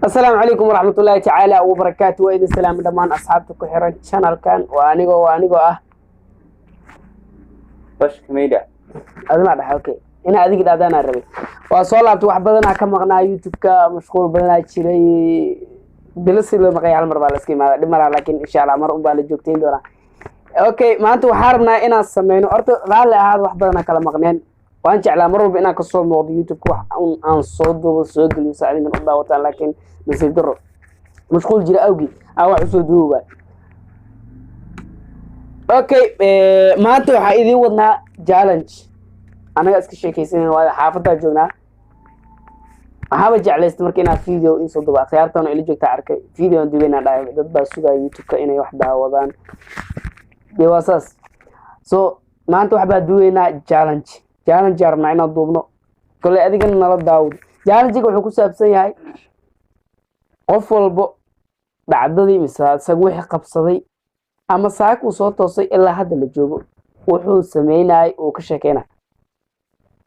السلام عليكم ورحمة الله تعالى وبركاته وإذا السلام دمان أصحابتك وحيران channel كان وأنيقو باش كميديا هذا ما رح أوكي هنا أديك دادانا الربي وصولت واحد بدنا كم قناة يوتيوب كمشغول بدنا شيء بلس اللي مقيا على مربع السكيم هذا مرة لكن إن شاء الله مرة بالجوكتين دورا أوكي ما أنتوا حاربنا إنا السمين أرت غال هذا واحد بدنا كلام مقنين وأنت على مرة بإنا كصور موضوع يوتيوب عن صوت وصوت اللي يساعدني من الله لكن نسيب درو مشغول جرا أوجي أو حسود هو أوكي ما أنتوا حيدي ودنا challenge أنا أسكت شيء كيسين وهذا حافظة جونا أحاول جعل استمركنا فيديو إن صدق خيارتنا اللي جوك تعرك فيديو دبينا دايم ضد بسوق يوتيوب كأنه واحدة وضان بواساس ما أنتوا حبا دوينا challenge جرنا إنا ضمنه كل هذيك النهار داود challenge يقول حكوا سبسي هاي qof walbo dhacdadii misaad wixii qabsaday ama saak uu soo toosay ilaa hadda la joogo wuxuu sameeyay oo ka sheekeena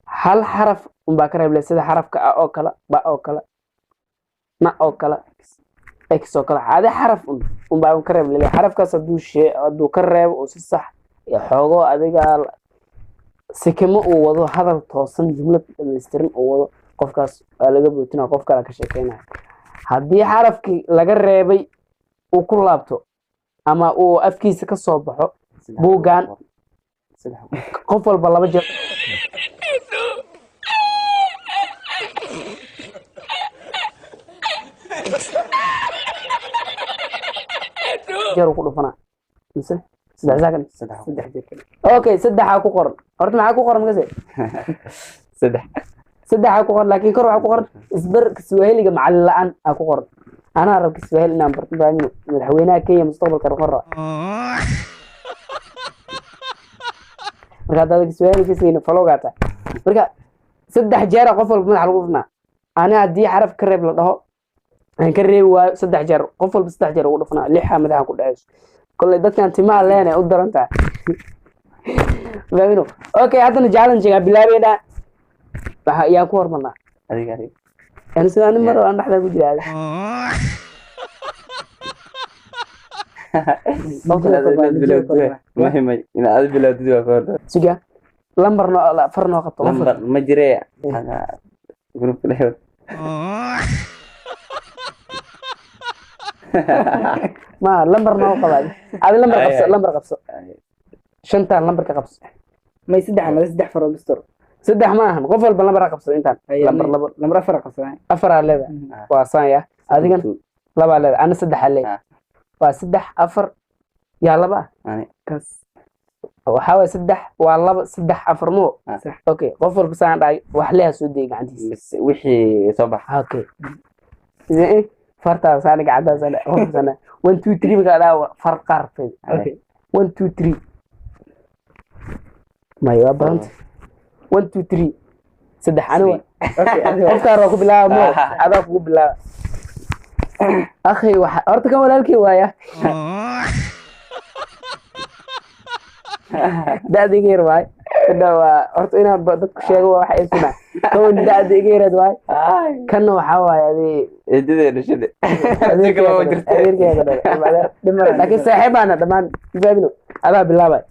hal xaraf baa ka reebay sida xarafka a oo kala ba oo kala ma oo kala x oo kala hada xaraf baa ka reebay xarafkaas haduu ka reebo oo si sax iyo xoogo adiga si kama uu wado hadal toosan jumlad dhameystiran oo wado qofkaas laga bootina qof kale ka sheekeena haddii xarafkii laga reebay uu ku laabto ama uu afkiisa ka soo baxo buugaan qof walba laba jeer ku dhufana mise saddex jeer okay saddex ku qoran horta maxaa ku qoran magase saddex ku qoran laakiin kor waxa ku qoran isbar Kiswahiliga macallin la'aan ku qoran ana arab Kiswahili number baanu madaxweynaha Kenya mustaqbalka qoro marka dadka Kiswahili kisayna follow gata marka saddex jeer qof walba madax lagu dhufnaa ana hadii xaraf ka reeb la dhaho aan ka reeb waa saddex jeer qof walba saddex jeer ugu dhufnaa lixa madaxa ku dhacayso kulay dadkan timaa leena u daranta baabino okay hadana challenge ga bilaabeena waxa yaa ku hormarna adiga أنا سأنا مرة أنا أحد أقول هذا. مهم إن هذا بلاد دوا فرد. سجى لمبرنا لا فرنا قط. لمبر مجرى أنا جروب له. ما لمبرنا وقبل. هذا لمبر قبص. شنطة لمبر كقبص. ما يسدح فرق الستور. saddex ma ahan qof walba laba raqabsado intaan lambar afar raqabsado afar leeda waa saaya adigan laba leeda ana saddex leeda waa saddex afar ya laba kas waxa way saddex waa laba saddex afar mo okay qof walba saan dhaay wax leeyahay soo deey gacantiisa wixii soo bax okay farta saan gacanta saan qofsana 1 2 3 marka daa far qarfay okay 1 2 3 ma yaa bant 1 2 3 saddex anwa afkaar ku bilaabo mo adaa ku bilaabo akhi waxa horta kan walaalkii waaya daadigeer waay dawa horta ina dadku sheego waxa ay suna kan daadigeer waay kan waxa waay adii eedada dhashada adiga ma jirtaa laakiin saaxiibana dhamaan ibaabino adaa bilaabay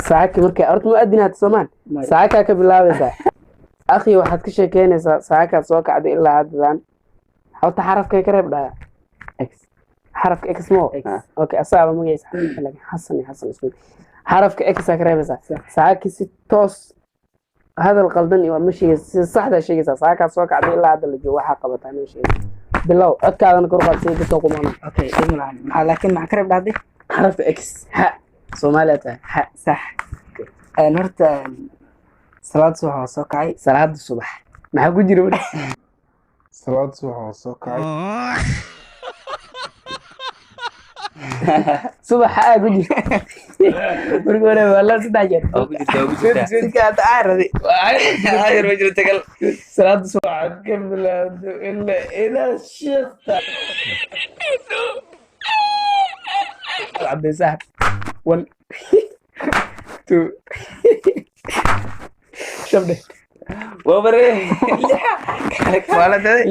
ساعك مركي أرد مؤدينات سمان ساعك كبلاوي أخي واحد كشيء كيني ساعك سواك عدي إلا هذا حاول تعرف كي كريب ده إكس حرف إكس مو أوكي أصعب مجيس حسني اسمه حرف إكس كريب ساعك ستوس هذا القلدني ومشي صح ده شيء ساعك سواك عدي إلا هذا اللي جوا حقبة ثاني شيء بالله أكاد أنا كرقة سيد بتوقع معنا أوكي لكن مع كريب ده حرف إكس Soomaalida صح horta salaad subax oo soo kacay salaad subax maxaa ku jira salaad subax oo soo kacay subax aa ku jirta burgore wala saddex jeer oo ku jirta sidka taaradi ayr ma jirto gal salaad subax ka bilaado ila shifta عبد السهل 1 2 شوف ده وبري wala daday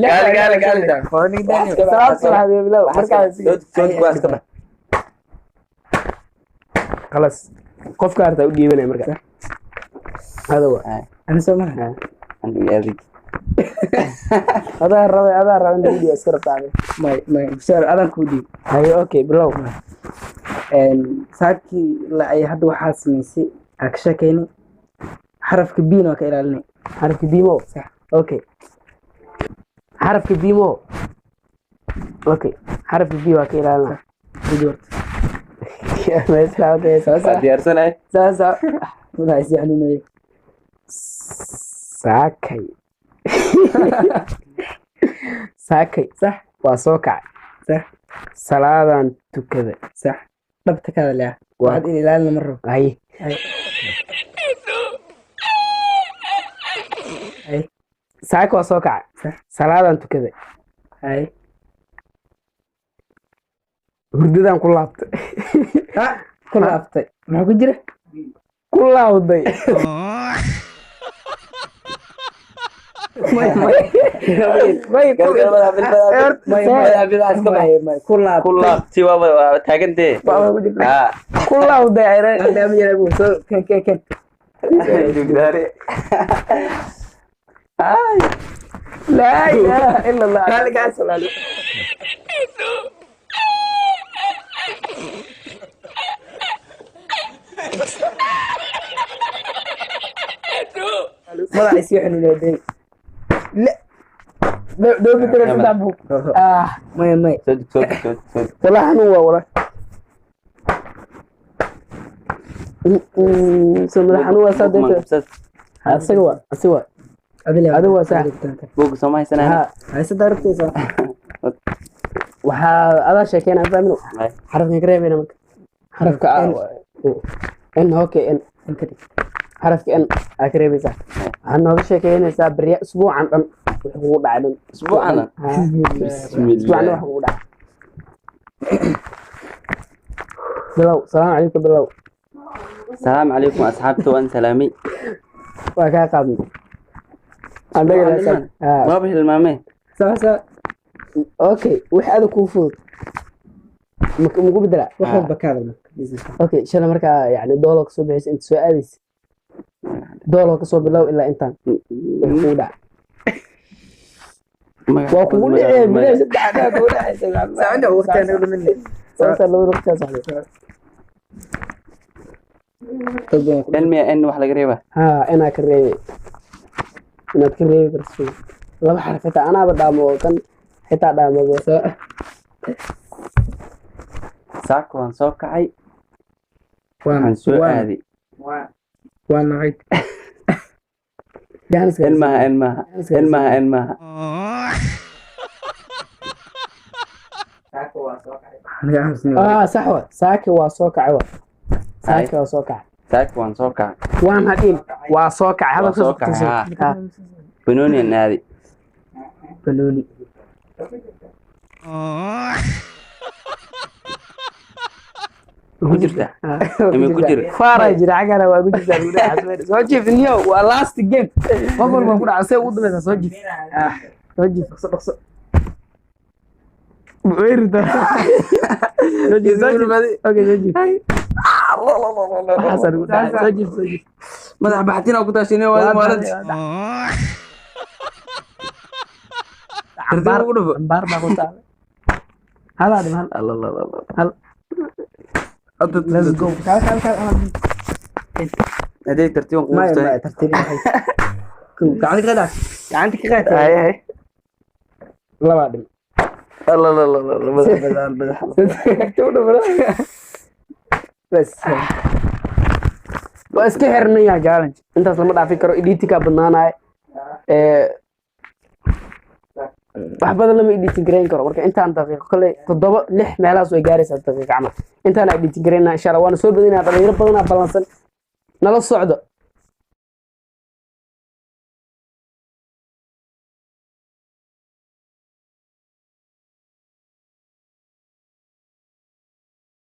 قال foonig dani salaad subax bilow markaas صوت كواس كده خلاص qofka arta u dhiibanay marka hada waa ana soo maha عندي هذيك adaa rabay in video iska rabtaa may bisar adan ku dhig hayo okay bilow saakii la ay hadda waxaa samaysay ka sheekayni xarafka b na ka ilaalinay xarafka bimo sax okay xarafka bimo okay xarafka b waa ka ilaalina video meesha ديار سنة saasa wada is yaxnunay saakay saakay sax waa soo kacay sax salaadan tukada sax dhabta kala leh Waa. waxaad ilaalina mar rabo hay ay saaka waa soo kacay sax salaadan tukada ay hurdadan ku laabtay ha ku laaftay maxaa ku jira ku laawday may ku laaftay كلها سوى تاجنتي ku laawday ayre dama yara buu soo kan laa ilaaha ila allah Kaligaas. madax is yaxnunay doobi kara saddex buug may wala xanuun waa wala soo madax xanuun waa sadeeta asaga waa adiga waa sax بوق سماي سنة ha hayse darabtaysa waxaa adaa sheekeynaa fahmino xarafka ka reebeyna marka xarafka n okay n xarafka n aa ka reebeysaa waxaad nooga sheekeynaysaa berya isbuucan dhan wix kugu dhacay dhan أسبوعنا isbuucan dhan wax kugu dhacay bilow salaamu calaykum bilow السلام عليكم أصحابتي وأن سلامي waa kaa qaadnay andhaga ما به المامي saasa okay wix adag kuu fudud maku bedelaa wax walba ka hadal okay shalay markaa yani dooloo kasoo bixisa inta soo aadaysa dooloo kasoo bilow ilaa intaan wax kugu dhaca waa kugu dhacee bilaha saddexdaa kugu dhacaysa saacada waqtiga ugu min sababta labada waqtigaa saxday علمي إن واحد قريبة haa inaad ka reebi inaad ka reebi karto laba xaraf xitaa anaaba dhaamo oo kan xitaa dhaamado ساك وان سوكعي waan عن سوء هذه waan nacay إنمها aniga xamsin sax wa saaki waa soo kacay wa saaki waa soo kacay ساك وان سوكعي waan hadhiin waa soo kacay hadal soo kacay, بنوني هذه banooni كجرته إمي كجر faaray jira cagana waa ku jirtaa gudaha xasbeed soo jiifniyo waa last game qof walba ku dhacay ugu dambaysa soo jiif soo jiif dhaqso weerida soo jiif okay soo jiif xasan ugu dhacay soo jiif ماذا بحثين أو كتاشيني وهذا مالد ambaar baa ku taala hada dhiman الله الله الله hal let's go kal هذه ترتيب may قوة tartiib gacanta ka qaad ay ay laba dhim الله الله الله الله bas waa iska xirnaya challenge intaas lama dhaafin karo editinka badnaanaya wax badan lama editin gareyn karo marka intaan daqiiqo kale 7-6 meelahaas way gaaraysaa daqiiqo camal intaan editin gareynaa insha Allah waana soo badinaa dhalinyaro badanaa balansan nala socdo